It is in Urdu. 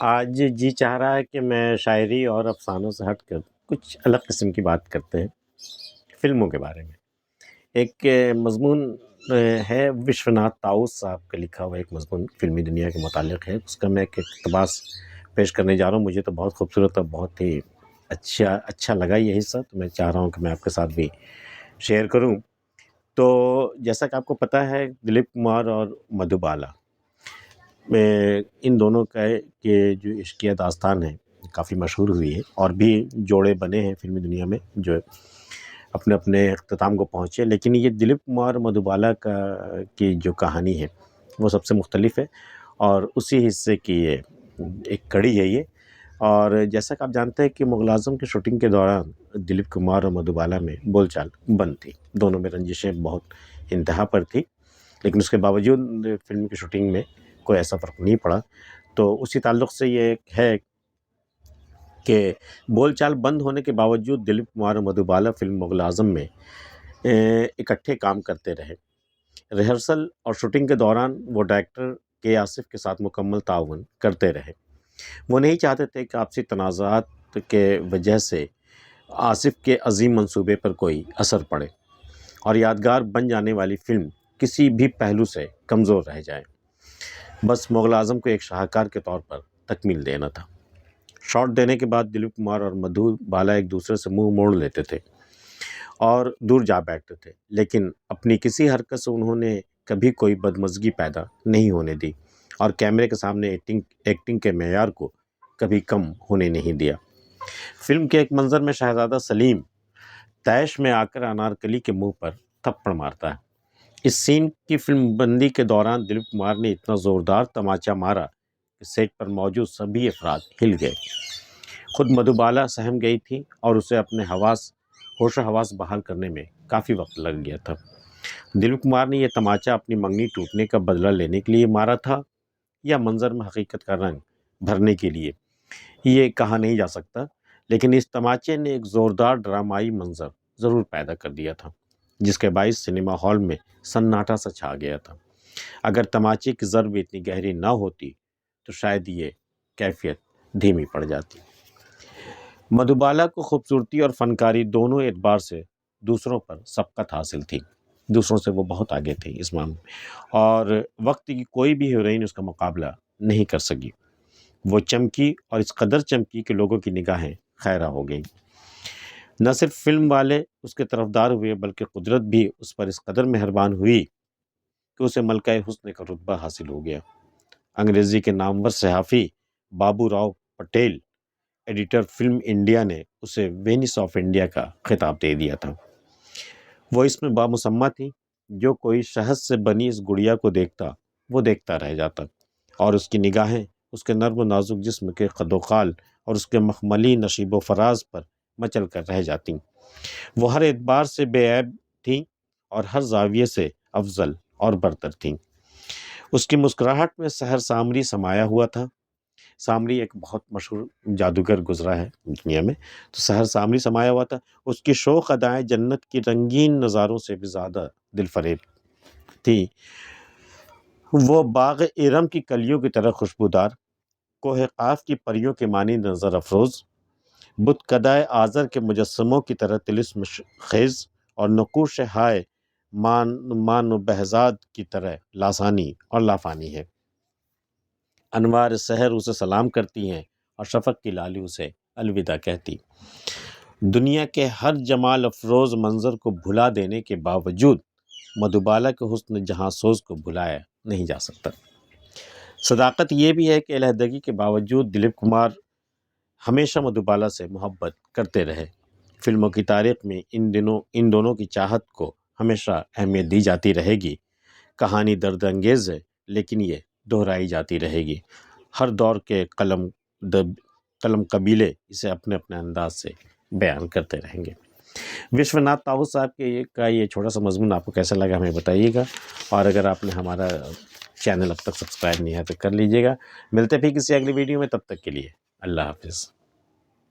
آج جی چاہ رہا ہے کہ میں شاعری اور افسانوں سے ہٹ کر کچھ الگ قسم کی بات کرتے ہیں، فلموں کے بارے میں۔ ایک مضمون ہے وشوناتھ طاؤس صاحب کا لکھا ہوا ایک مضمون فلمی دنیا کے متعلق ہے، اس کا میں ایک اقتباس پیش کرنے جا رہا ہوں۔ مجھے تو بہت خوبصورت اور بہت ہی اچھا لگا یہ حصہ، تو میں چاہ رہا ہوں کہ میں آپ کے ساتھ بھی شیئر کروں۔ تو جیسا کہ آپ کو پتہ ہے، دلیپ کمار اور مدھوبالا میں ان دونوں کے جو عشقیہ داستان ہے کافی مشہور ہوئی ہے، اور بھی جوڑے بنے ہیں فلمی دنیا میں جو اپنے اپنے اختتام کو پہنچے، لیکن یہ دلیپ کمار مدھوبالا کی جو کہانی ہے وہ سب سے مختلف ہے، اور اسی حصے کی یہ ایک کڑی ہے یہ۔ اور جیسا کہ آپ جانتے ہیں کہ مغل اعظم کی شوٹنگ کے دوران دلیپ کمار اور مدھوبالا میں بول چال بند تھی، دونوں میں رنجشیں بہت انتہا پر تھی، لیکن اس کے باوجود فلم کی شوٹنگ میں کوئی ایسا فرق نہیں پڑا۔ تو اسی تعلق سے یہ ہے کہ بول چال بند ہونے کے باوجود دلیپ کمار اور مدھوبالا فلم مغل اعظم میں اکٹھے کام کرتے رہے۔ ریہرسل اور شوٹنگ کے دوران وہ ڈائریکٹر کے آصف کے ساتھ مکمل تعاون کرتے رہے۔ وہ نہیں چاہتے تھے کہ آپسی تنازعات کے وجہ سے آصف کے عظیم منصوبے پر کوئی اثر پڑے اور یادگار بن جانے والی فلم کسی بھی پہلو سے کمزور رہ جائے۔ بس مغل اعظم کو ایک شاہکار کے طور پر تکمیل دینا تھا۔ شاٹ دینے کے بعد دلیپ کمار اور مدھوبالا ایک دوسرے سے منہ موڑ لیتے تھے اور دور جا بیٹھتے تھے، لیکن اپنی کسی حرکت سے انہوں نے کبھی کوئی بدمزگی پیدا نہیں ہونے دی اور کیمرے کے سامنے ایکٹنگ کے معیار کو کبھی کم ہونے نہیں دیا۔ فلم کے ایک منظر میں شہزادہ سلیم طیش میں آ کر انارکلی کے منہ پر تھپڑ مارتا ہے۔ اس سین کی فلم بندی کے دوران دلیپ کمار نے اتنا زوردار تماچا مارا کہ سیٹ پر موجود سبھی افراد ہل گئے۔ خود مدھوبالا سہم گئی تھی اور اسے اپنے ہوش و حواس بحال کرنے میں کافی وقت لگ گیا تھا۔ دلیپ کمار نے یہ تماچا اپنی منگنی ٹوٹنے کا بدلہ لینے کے لیے مارا تھا یا منظر میں حقیقت کا رنگ بھرنے کے لیے، یہ کہا نہیں جا سکتا، لیکن اس تماچے نے ایک زوردار ڈرامائی منظر ضرور پیدا کر دیا تھا، جس کے باعث سنیما ہال میں سناٹا سا چھا گیا تھا۔ اگر تماچے کی ضرب اتنی گہری نہ ہوتی تو شاید یہ کیفیت دھیمی پڑ جاتی۔ مدھوبالا کو خوبصورتی اور فنکاری دونوں اعتبار سے دوسروں پر سبقت حاصل تھی، دوسروں سے وہ بہت آگے تھی اس معاملے میں، اور وقت کی کوئی بھی ہیروئن اس کا مقابلہ نہیں کر سکی۔ وہ چمکی اور اس قدر چمکی کہ لوگوں کی نگاہیں خیرہ ہو گئیں۔ نہ صرف فلم والے اس کے طرفدار ہوئے، بلکہ قدرت بھی اس پر اس قدر مہربان ہوئی کہ اسے ملکہ حسن کا رتبہ حاصل ہو گیا۔ انگریزی کے نامور صحافی Babu Rao Patel, editor film India, نے اسے وینس آف انڈیا کا خطاب دے دیا تھا۔ وہ اس میں بامسمہ تھی، جو کوئی شہد سے بنی اس گڑیا کو دیکھتا وہ دیکھتا رہ جاتا، اور اس کی نگاہیں اس کے نرم و نازک جسم کے قد و قال اور اس کے مخملی نشیب و فراز پر مچل کر رہ جاتیں۔ وہ ہر اعتبار سے بے عیب تھیں اور ہر زاویے سے افضل اور برتر تھیں۔ اس کی مسکراہٹ میں سحر سامری سمایا ہوا تھا۔ سامری ایک بہت مشہور جادوگر گزرا ہے دنیا میں، تو سحر سامری سمایا ہوا تھا۔ اس کی شوخ ادائیں جنت کی رنگین نظاروں سے بھی زیادہ دل فریب تھی۔ وہ باغ ارم کی کلیوں کی طرح خوشبودار، کوہ قاف کی پریوں کے مانند نظر افروز، بت کدائے آزر کے مجسموں کی طرح طلسم خیز، اور نقوش ہائے مان و بہزاد کی طرح لاسانی اور لافانی ہے۔ انوار سحر اسے سلام کرتی ہیں اور شفق کی لالی اسے الوداع کہتی۔ دنیا کے ہر جمال افروز منظر کو بھلا دینے کے باوجود مدھوبالا کے حسن جہاں سوز کو بھلایا نہیں جا سکتا۔ صداقت یہ بھی ہے کہ علیحدگی کے باوجود دلیپ کمار ہمیشہ مدھوبالا سے محبت کرتے رہے۔ فلموں کی تاریخ میں ان دونوں کی چاہت کو ہمیشہ اہمیت دی جاتی رہے گی۔ کہانی درد انگیز ہے، لیکن یہ دہرائی جاتی رہے گی۔ ہر دور کے قلم قبیلے اسے اپنے اپنے انداز سے بیان کرتے رہیں گے۔ وشوناتھ طاؤس صاحب کا یہ چھوٹا سا مضمون آپ کو کیسا لگا ہمیں بتائیے گا، اور اگر آپ نے ہمارا چینل اب تک سبسکرائب نہیں ہے تو کر لیجیے گا۔ ملتے پھر کسی اگلی ویڈیو میں، تب تک کے لیے اللہ حافظ۔